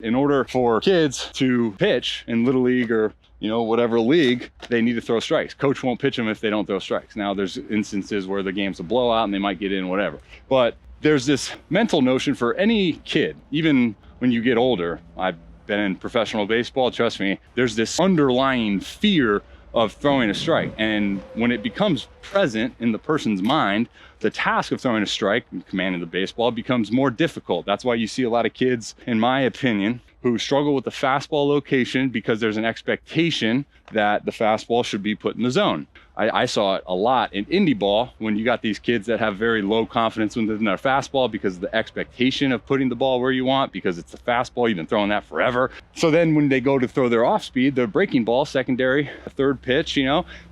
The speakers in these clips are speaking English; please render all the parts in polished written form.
In order for kids to pitch in Little League or whatever league, they need to throw strikes. Coach won't pitch them if they don't throw strikes. Now there's instances where the game's a blowout and they might get in, whatever. But there's this mental notion for any kid, even when you get older. I've been in professional baseball, trust me, there's this underlying fear of throwing a strike. And when it becomes present in the person's mind, the task of throwing a strike and commanding the baseball becomes more difficult. That's why you see a lot of kids, in my opinion, who struggle with the fastball location because there's an expectation that the fastball should be put in the zone. I saw it a lot in indie ball when you got these kids that have very low confidence within their fastball because of the expectation of putting the ball where you want, because it's the fastball, you've been throwing that forever. So then when they go to throw their off speed, their breaking ball, secondary, third pitch,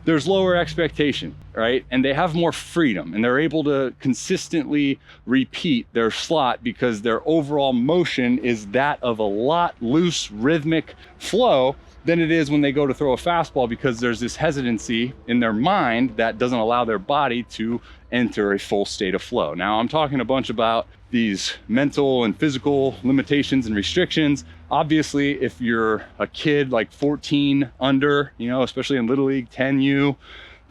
there's lower expectation, right? And they have more freedom and they're able to consistently repeat their slot because their overall motion is that of a lot loose rhythmic flow than it is when they go to throw a fastball, because there's this hesitancy in their mind that doesn't allow their body to enter a full state of flow. Now, I'm talking a bunch about these mental and physical limitations and restrictions. Obviously, if you're a kid like 14 under, especially in Little League, 10U,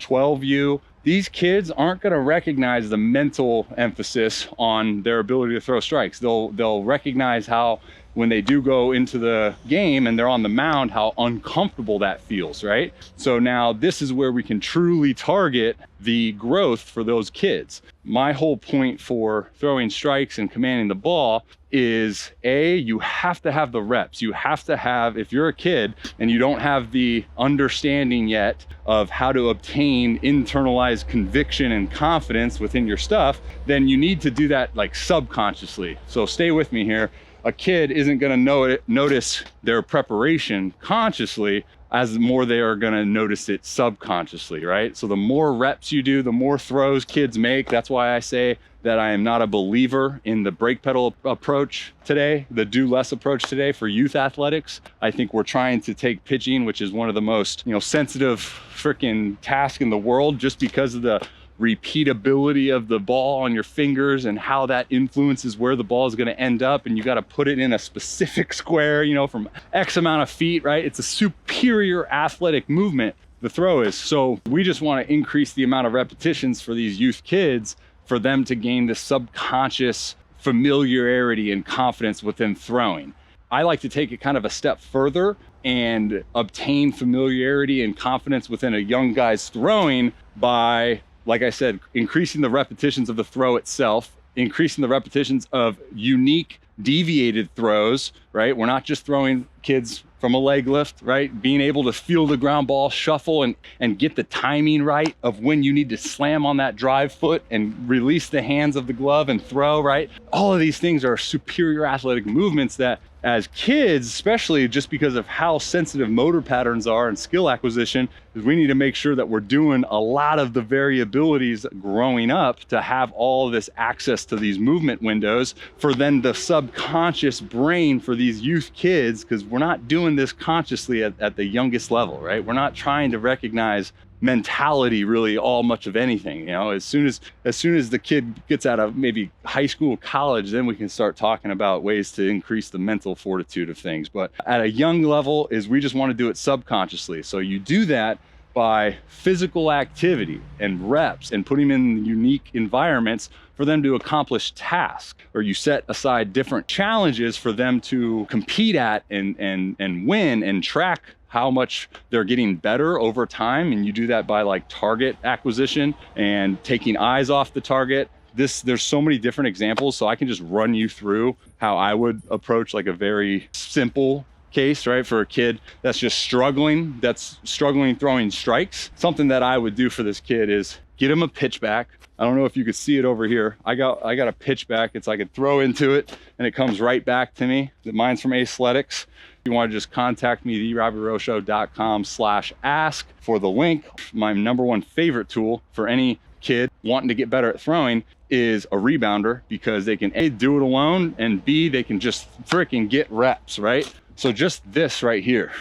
12U, these kids aren't going to recognize the mental emphasis on their ability to throw strikes. They'll recognize how, when they do go into the game and they're on the mound, how uncomfortable that feels, right? So now this is where we can truly target the growth for those kids. My whole point for throwing strikes and commanding the ball is, you have to have the reps. You have to have, if you're a kid and you don't have the understanding yet of how to obtain internalized conviction and confidence within your stuff, then you need to do that like subconsciously. So stay with me here. A kid isn't going to notice their preparation consciously as the more they are going to notice it subconsciously, right? So the more reps you do, the more throws kids make. That's why I say that I am not a believer in the brake pedal approach today, the do less approach today for youth athletics. I think we're trying to take pitching, which is one of the most sensitive freaking tasks in the world, just because of the repeatability of the ball on your fingers and how that influences where the ball is going to end up, and you got to put it in a specific square, from X amount of feet, right? It's a superior athletic movement, the throw is. So we just want to increase the amount of repetitions for these youth kids, for them to gain this subconscious familiarity and confidence within throwing. I like to take it kind of a step further and obtain familiarity and confidence within a young guy's throwing by, like I said, increasing the repetitions of the throw itself, increasing the repetitions of unique deviated throws, right? We're not just throwing kids from a leg lift, right? Being able to feel the ground ball, shuffle, and get the timing right of when you need to slam on that drive foot and release the hands of the glove and throw, right? All of these things are superior athletic movements that, as kids, especially just because of how sensitive motor patterns are and skill acquisition, is we need to make sure that we're doing a lot of the variabilities growing up to have all this access to these movement windows for then the subconscious brain for these youth kids, because we're not doing this consciously at the youngest level, right? We're not trying to recognize mentality really all much of anything. As soon as the kid gets out of maybe high school, college, then we can start talking about ways to increase the mental fortitude of things. But at a young level, we just want to do it subconsciously. So you do that by physical activity and reps and putting them in unique environments for them to accomplish tasks, or you set aside different challenges for them to compete at and win and track how much they're getting better over time. And you do that by like target acquisition and taking eyes off the target. There's so many different examples, so I can just run you through how I would approach like a very simple case, right? For a kid that's just struggling throwing strikes. Something that I would do for this kid is get him a pitch back. I don't know if you could see it over here. I got a pitch back. It's I could throw into it and it comes right back to me. Mine's from Aceletiqs. If you want to just contact me, therobbyrowshow.com/ask for the link. My number one favorite tool for any kid wanting to get better at throwing is a rebounder, because they can A, do it alone, and B, they can just freaking get reps, right? So just this right here,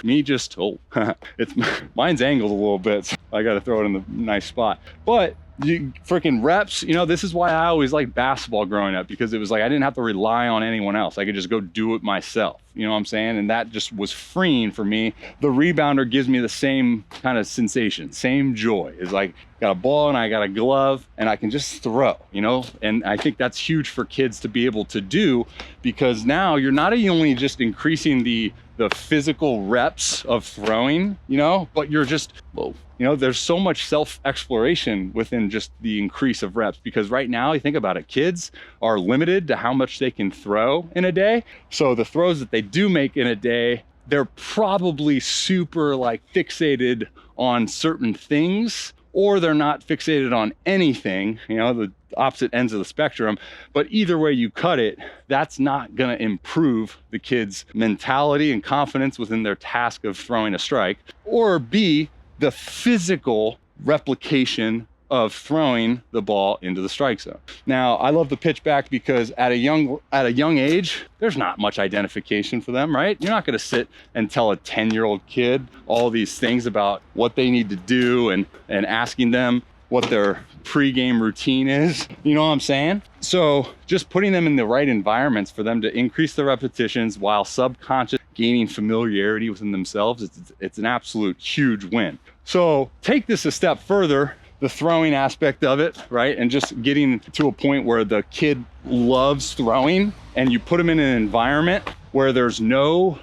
mine's angled a little bit, so I got to throw it in the nice spot. But you freaking reps, you know, this is why I always liked basketball growing up, because it was like I didn't have to rely on anyone else. I could just go do it myself. You know what I'm saying? And that just was freeing for me. The rebounder gives me the same kind of sensation, same joy. It's like, got a ball and I got a glove and I can just throw, you know? And I think that's huge for kids to be able to do, because now you're not only just increasing the physical reps of throwing, you know, but you're just, well, you know, there's so much self-exploration within just the increase of reps, because right now, you think about it, kids are limited to how much they can throw in a day. So the throws that they do make in a day, they're probably super like fixated on certain things, or they're not fixated on anything, you know, the opposite ends of the spectrum. But either way you cut it, that's not gonna improve the kid's mentality and confidence within their task of throwing a strike, or B, the physical replication of throwing the ball into the strike zone. Now, I love the pitch back because at a young age, there's not much identification for them, right? You're not gonna sit and tell a 10-year-old kid all these things about what they need to do and asking them what their pre-game routine is, you know what I'm saying? So just putting them in the right environments for them to increase the repetitions while subconscious gaining familiarity within themselves, it's an absolute huge win. So take this a step further, the throwing aspect of it, right? And just getting to a point where the kid loves throwing, and you put them in an environment where there's no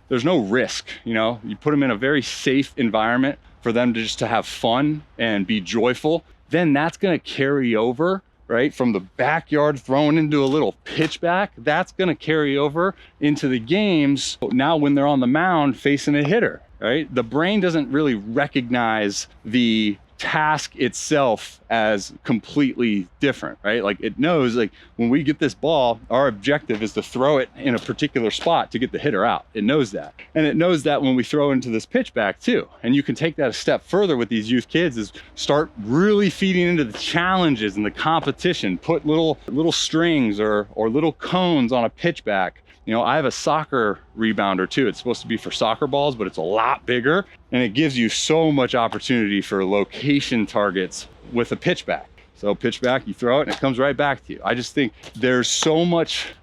risk, you know? You put them in a very safe environment for them to just to have fun and be joyful, then that's gonna carry over, right? From the backyard throwing into a little pitch back, that's gonna carry over into the games now when they're on the mound facing a hitter, right? The brain doesn't really recognize the task itself as completely different, right? Like it knows, like when we get this ball, our objective is to throw it in a particular spot to get the hitter out. It knows that. And it knows that when we throw into this pitch back too. And you can take that a step further with these youth kids, is start really feeding into the challenges and the competition. Put little strings or little cones on a pitch back. You know, I have a soccer rebounder too. It's supposed to be for soccer balls, but it's a lot bigger, and it gives you so much opportunity for location targets with a pitch back. So pitch back, you throw it and it comes right back to you. I just think there's so much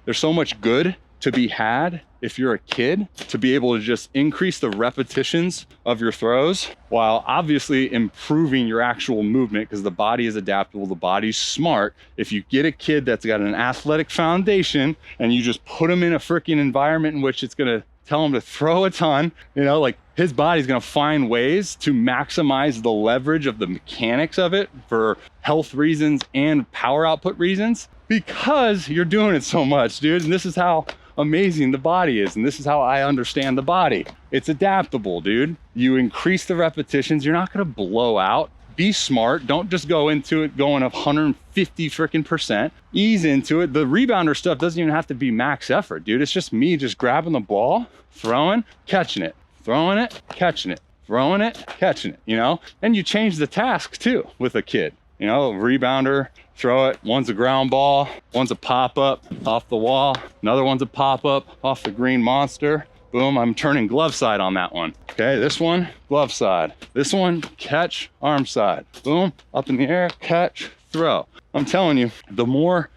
good to be had if you're a kid, to be able to just increase the repetitions of your throws while obviously improving your actual movement, because the body is adaptable, the body's smart. If you get a kid that's got an athletic foundation and you just put them in a freaking environment in which it's gonna tell him to throw a ton, you know, like his body's gonna find ways to maximize the leverage of the mechanics of it for health reasons and power output reasons, because you're doing it so much, dude. And this is how amazing the body is, and this is how I understand the body. It's adaptable, dude. You increase the repetitions, you're not gonna blow out. Be smart, don't just go into it going 150 freaking percent. Ease into it. The rebounder stuff doesn't even have to be max effort, dude. It's just me just grabbing the ball, throwing, catching it, throwing it, catching it, throwing it, catching it, you know? And you change the task too with a kid. You know, rebounder, throw it, one's a ground ball, one's a pop-up off the wall, another one's a pop-up off the green monster. Boom, I'm turning glove side on that one. Okay, this one, glove side. This one, catch, arm side. Boom, up in the air, catch, throw. I'm telling you, the more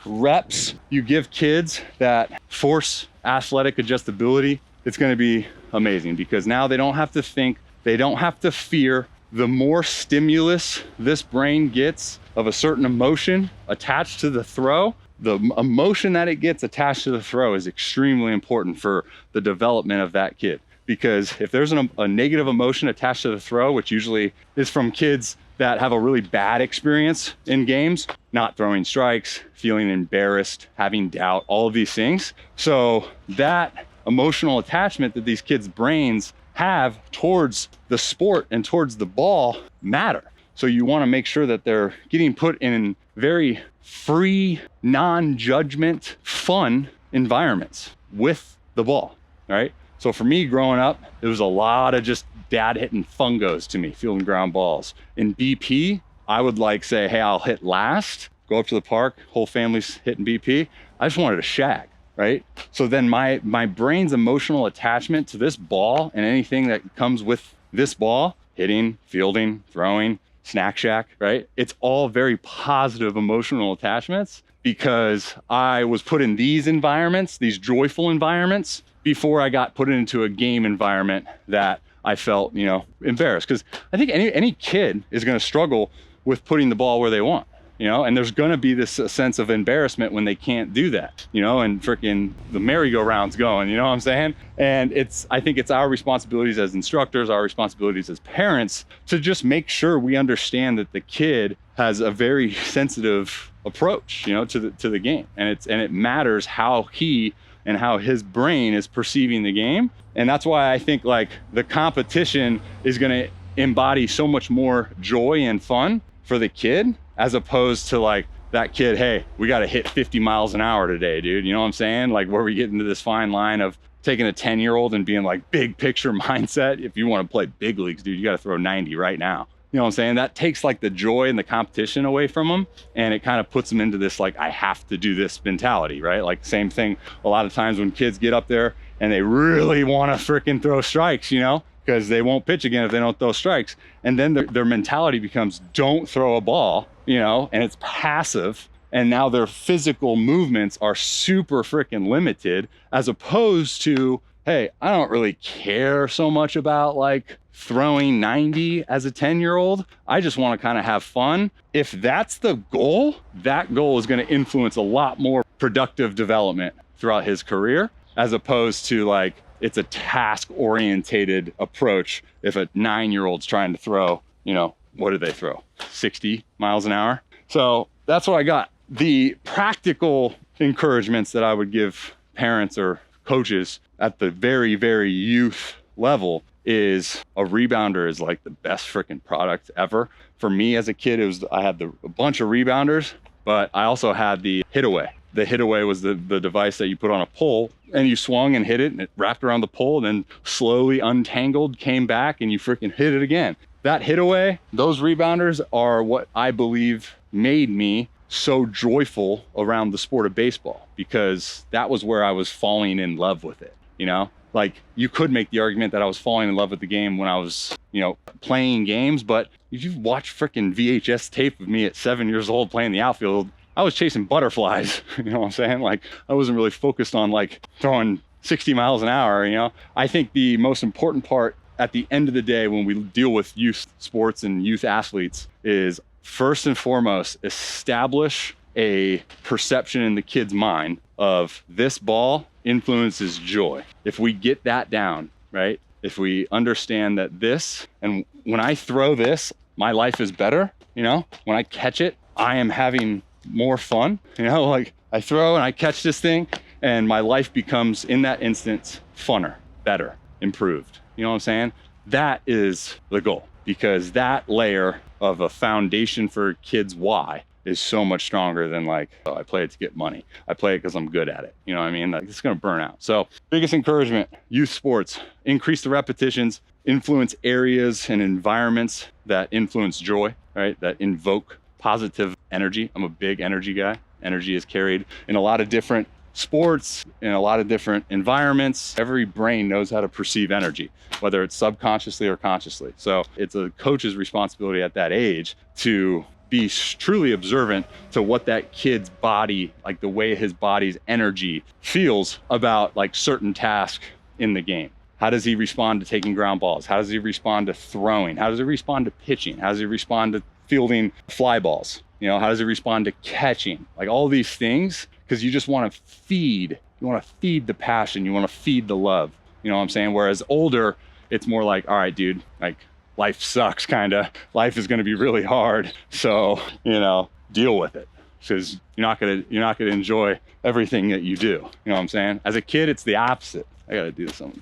reps you give kids that force athletic adjustability, it's gonna be amazing, because now they don't have to think, they don't have to fear. The more stimulus this brain gets of a certain emotion attached to the throw, the emotion that it gets attached to the throw is extremely important for the development of that kid. Because if there's a negative emotion attached to the throw, which usually is from kids that have a really bad experience in games, not throwing strikes, feeling embarrassed, having doubt, all of these things. So that emotional attachment that these kids' brains have towards the sport and towards the ball matter. So you want to make sure that they're getting put in very free, non-judgment, fun environments with the ball, right? So for me growing up, it was a lot of just dad hitting fungos to me, fielding ground balls. In BP, I would like say, hey, I'll hit last, go up to the park, whole family's hitting BP. I just wanted to shag, right? So then my brain's emotional attachment to this ball and anything that comes with this ball, hitting, fielding, throwing, Snack Shack, right? It's all very positive emotional attachments because I was put in these environments, these joyful environments, before I got put into a game environment that I felt, you know, embarrassed. Because I think any kid is going to struggle with putting the ball where they want, you know, and there's going to be this sense of embarrassment when they can't do that, you know, and freaking the merry-go-round's going, you know what I'm saying? And I think it's our responsibilities as instructors, our responsibilities as parents to just make sure we understand that the kid has a very sensitive approach, you know, to the game. And it matters how he and how his brain is perceiving the game. And that's why I think like the competition is going to embody so much more joy and fun for the kid, as opposed to like that kid, hey, we got to hit 50 miles an hour today, dude. You know what I'm saying? Like where we get into this fine line of taking a 10-year-old and being like big picture mindset. If you want to play big leagues, dude, you got to throw 90 right now. You know what I'm saying? That takes like the joy and the competition away from them. And it kind of puts them into this, like, I have to do this mentality, right? Like same thing a lot of times when kids get up there and they really want to freaking throw strikes, you know, because they won't pitch again if they don't throw strikes. And then their mentality becomes don't throw a ball, you know, and it's passive. And now their physical movements are super freaking limited, as opposed to, hey, I don't really care so much about like throwing 90 as a 10-year-old. I just want to kind of have fun. If that's the goal, that goal is going to influence a lot more productive development throughout his career, as opposed to like, it's a task-orientated approach. If a 9-year-old's trying to throw, you know, what do they throw? 60 miles an hour? So that's what I got. The practical encouragements that I would give parents or coaches at the very, very youth level is a rebounder is like the best freaking product ever. For me as a kid, I had a bunch of rebounders, but I also had the hit away. The hit away was the device that you put on a pole and you swung and hit it and it wrapped around the pole and then slowly untangled, came back and you freaking hit it again. That hit away, those rebounders are what I believe made me so joyful around the sport of baseball, because that was where I was falling in love with it, you know? Like you could make the argument that I was falling in love with the game when I was, you know, playing games, but if you've watched freaking VHS tape of me at 7 years old playing the outfield, I was chasing butterflies, you know what I'm saying? Like I wasn't really focused on like throwing 60 miles an hour, you know? I think the most important part at the end of the day when we deal with youth sports and youth athletes is first and foremost, establish a perception in the kid's mind of this ball influences joy. If we get that down, right? If we understand that this, and when I throw this, my life is better, you know? When I catch it, I am having more fun, you know? Like I throw and I catch this thing and my life becomes in that instance funner, better, improved. You know what I'm saying? That is the goal, because that layer of a foundation for kids' why is so much stronger than like, oh, I play it to get money. I play it because I'm good at it. You know what I mean? Like it's going to burn out. So biggest encouragement, youth sports, increase the repetitions, influence areas and environments that influence joy, right? That invoke positive energy. I'm a big energy guy. Energy is carried in a lot of different sports, in a lot of different environments. Every brain knows how to perceive energy, whether it's subconsciously or consciously. So it's a coach's responsibility at that age to be truly observant to what that kid's body, like the way his body's energy feels about like certain tasks in the game. How does he respond to taking ground balls? How does he respond to throwing? How does he respond to pitching? How does he respond to fielding fly balls? You know, how does he respond to catching? Like all these things, because you just want to feed. You want to feed the passion. You want to feed the love. You know what I'm saying? Whereas older, it's more like, all right, dude, like life sucks, kind of. Life is going to be really hard. So, you know, deal with it, because you're not going to enjoy everything that you do. You know what I'm saying? As a kid, it's the opposite. I got to do something.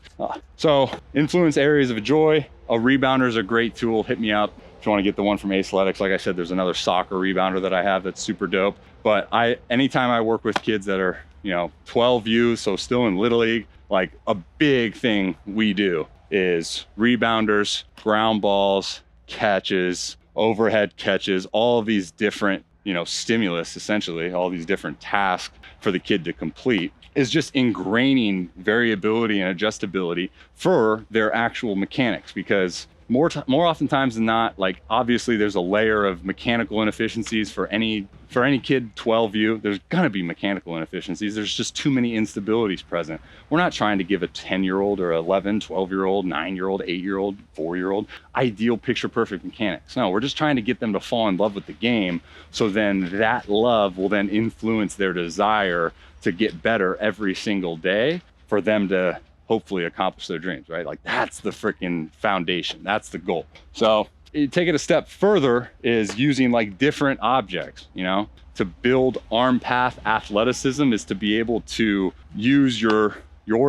So influence areas of joy. A rebounder is a great tool. Hit me up if you want to get the one from Aceletiqs. Like I said, there's another soccer rebounder that I have that's super dope. But anytime I work with kids that are, you know, 12U, so still in Little League, like a big thing we do is rebounders, ground balls, catches, overhead catches, all of these different, you know, stimulus, essentially, all these different tasks for the kid to complete, is just ingraining variability and adjustability for their actual mechanics. Because more oftentimes than not, like obviously there's a layer of mechanical inefficiencies for any kid 12U. There's gonna be mechanical inefficiencies. There's just too many instabilities present. We're not trying to give a 10-year-old or 11, 12-year-old, 9-year-old, 8-year-old, 4-year-old ideal picture perfect mechanics. No, we're just trying to get them to fall in love with the game, so then that love will then influence their desire to get better every single day for them to hopefully accomplish their dreams, right? Like that's the freaking foundation. That's the goal. So you take it a step further is using like different objects, you know, to build arm path athleticism is to be able to use your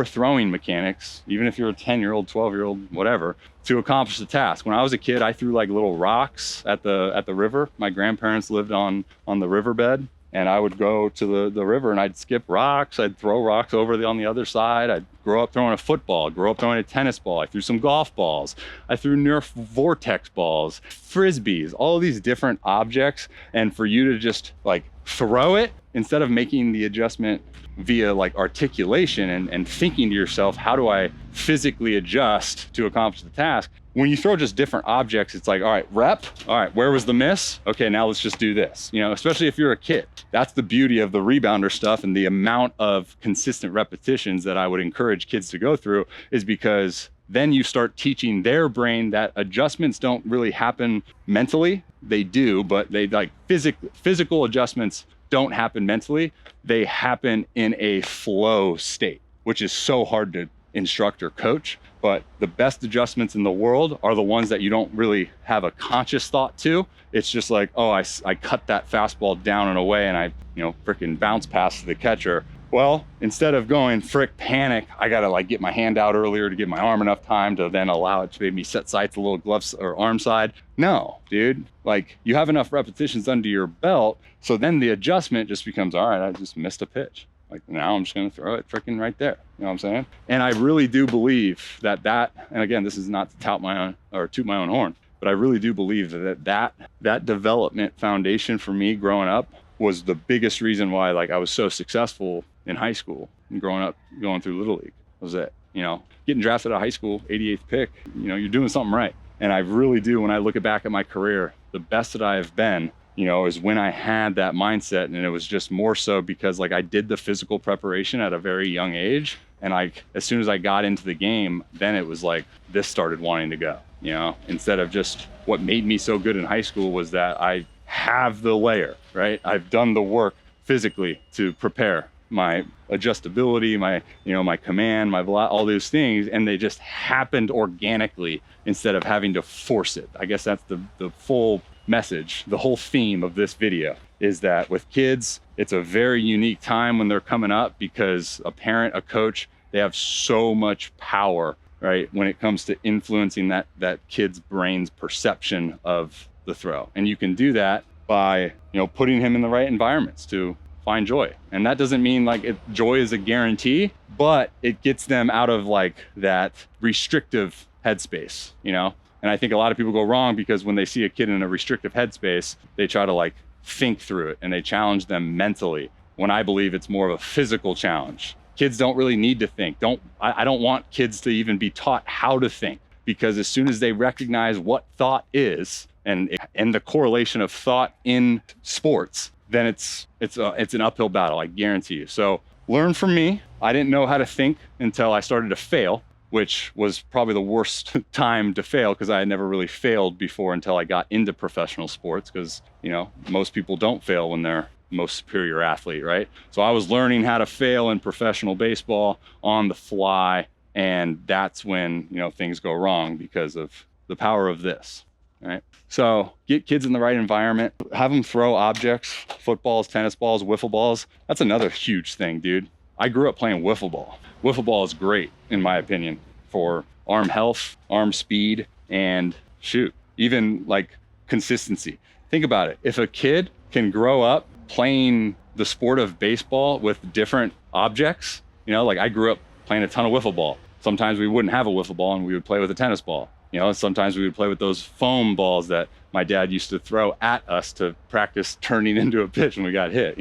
throwing mechanics, even if you're a 10-year-old, 12-year-old, whatever, to accomplish the task. When I was a kid, I threw like little rocks at the river. My grandparents lived on the riverbed. And I would go to the river and I'd skip rocks. I'd throw rocks over on the other side. I'd grow up throwing a football, grow up throwing a tennis ball. I threw some golf balls. I threw Nerf vortex balls, frisbees, all of these different objects. And for you to just like throw it instead of making the adjustment via like articulation and thinking to yourself, how do I physically adjust to accomplish the task? When you throw just different objects, it's like, all right, rep. All right, where was the miss? Okay, now let's just do this. You know, especially if you're a kid. That's the beauty of the rebounder stuff, and the amount of consistent repetitions that I would encourage kids to go through is because then you start teaching their brain that adjustments don't really happen mentally. They do, but they like physical adjustments don't happen mentally. They happen in a flow state, which is so hard to instruct or coach. But the best adjustments in the world are the ones that you don't really have a conscious thought to. It's just like, oh, I cut that fastball down and away and I, freaking bounce past the catcher. Well, instead of going panic, I gotta like get my hand out earlier to give my arm enough time to then allow it to maybe set sights a little gloves or arm side. No, dude, like you have enough repetitions under your belt. So then the adjustment just becomes, all right, I just missed a pitch. Like now I'm just gonna throw it freaking right there. You know what I'm saying? And I really do believe that, and again, this is not to tout my own or toot my own horn, but I really do believe that development foundation for me growing up was the biggest reason why like I was so successful in high school and growing up, going through Little League. Was it, getting drafted out of high school, 88th pick, you're doing something right. And I really do, when I look back at my career, the best that I have been, is when I had that mindset. And it was just more so because like I did the physical preparation at a very young age. And as soon as I got into the game, then it was like, this started wanting to go, instead of just what made me so good in high school was that I have the layer, right? I've done the work physically to prepare my adjustability, my command, my all those things, and they just happened organically instead of having to force it. I guess that's the full message. The whole theme of this video is that with kids, it's a very unique time when they're coming up because a parent, a coach, they have so much power, right? When it comes to influencing that kid's brain's perception of the throw. And you can do that by, putting him in the right environments to find joy. And that doesn't mean like joy is a guarantee, but it gets them out of like that restrictive headspace, And I think a lot of people go wrong because when they see a kid in a restrictive headspace, they try to like think through it and they challenge them mentally, when I believe it's more of a physical challenge. Kids don't really need to think. I don't want kids to even be taught how to think, because as soon as they recognize what thought is and the correlation of thought in sports, then it's an uphill battle, I guarantee you. So learn from me. I didn't know how to think until I started to fail, which was probably the worst time to fail because I had never really failed before until I got into professional sports, because, most people don't fail when they're most superior athlete, right? So I was learning how to fail in professional baseball on the fly, and that's when, things go wrong because of the power of this, right? So get kids in the right environment, have them throw objects, footballs, tennis balls, wiffle balls. That's another huge thing, dude. I grew up playing wiffle ball. Wiffle ball is great, in my opinion, for arm health, arm speed, and even like consistency. Think about it. If a kid can grow up playing the sport of baseball with different objects, like I grew up playing a ton of wiffle ball. Sometimes we wouldn't have a wiffle ball and we would play with a tennis ball. Sometimes we would play with those foam balls that my dad used to throw at us to practice turning into a pitch when we got hit,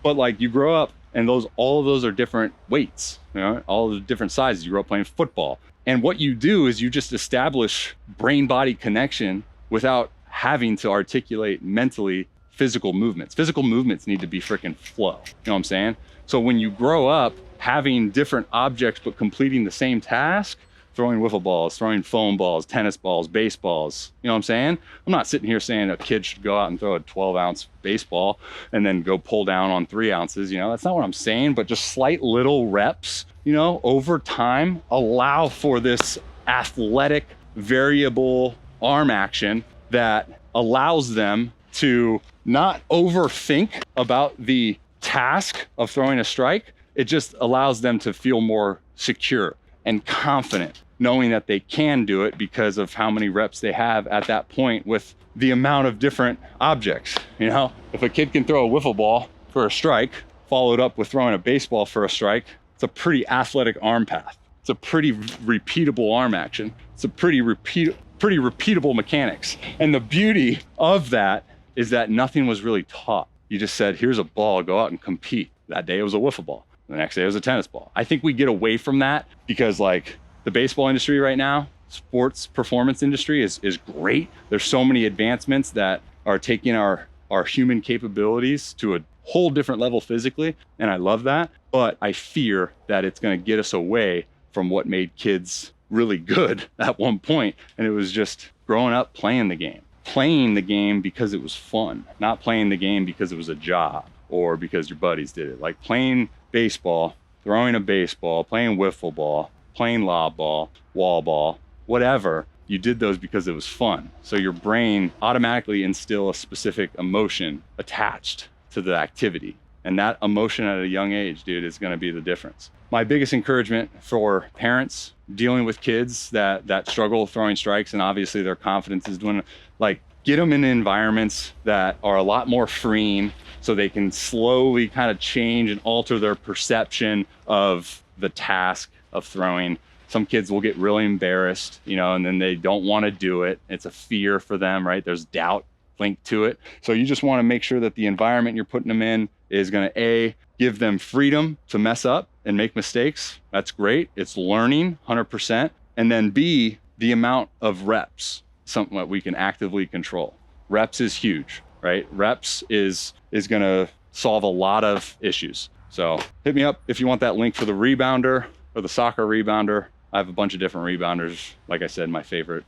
But like you grow up and all of those are different weights, all the different sizes. You grow up playing football. And what you do is you just establish brain-body connection without having to articulate mentally physical movements. Physical movements need to be freaking flow. You know what I'm saying? So when you grow up having different objects but completing the same task, throwing wiffle balls, throwing foam balls, tennis balls, baseballs, you know what I'm saying? I'm not sitting here saying a kid should go out and throw a 12-ounce baseball and then go pull down on 3 ounces. You know, that's not what I'm saying, but just slight little reps, you know, over time allow for this athletic, variable arm action that allows them to not overthink about the task of throwing a strike. It just allows them to feel more secure and confident, knowing that they can do it because of how many reps they have at that point with the amount of different objects. You know, if a kid can throw a wiffle ball for a strike, followed up with throwing a baseball for a strike, it's a pretty athletic arm path. It's a pretty repeatable arm action. It's a pretty repeatable mechanics. And the beauty of that is that nothing was really taught. You just said, here's a ball, go out and compete. That day it was a wiffle ball. The next day it was a tennis ball. I think we get away from that because like the baseball industry right now, sports performance industry is great. There's so many advancements that are taking our human capabilities to a whole different level physically. And I love that, but I fear that it's gonna get us away from what made kids really good at one point. And it was just growing up playing the game because it was fun, not playing the game because it was a job or because your buddies did it. Like playing baseball, throwing a baseball, playing wiffle ball, playing lob ball, wall ball, whatever, you did those because it was fun. So your brain automatically instill a specific emotion attached to the activity. And that emotion at a young age, dude, is gonna be the difference. My biggest encouragement for parents dealing with kids that struggle throwing strikes, and obviously their confidence is doing, like, get them in environments that are a lot more freeing so they can slowly kind of change and alter their perception of the task of throwing. Some kids will get really embarrassed, you know, and then they don't want to do it. It's a fear for them, right? There's doubt linked to it. So you just want to make sure that the environment you're putting them in is going to A, give them freedom to mess up and make mistakes. That's great. It's learning 100%. And then B, the amount of reps, something that we can actively control. Reps is huge, right? Reps is going to solve a lot of issues. So hit me up if you want that link for the rebounder or the soccer rebounder. I have a bunch of different rebounders. Like I said, my favorite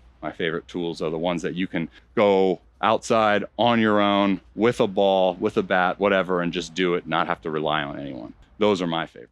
tools are the ones that you can go outside on your own with a ball, with a bat, whatever, and just do it, not have to rely on anyone. Those are my favorite.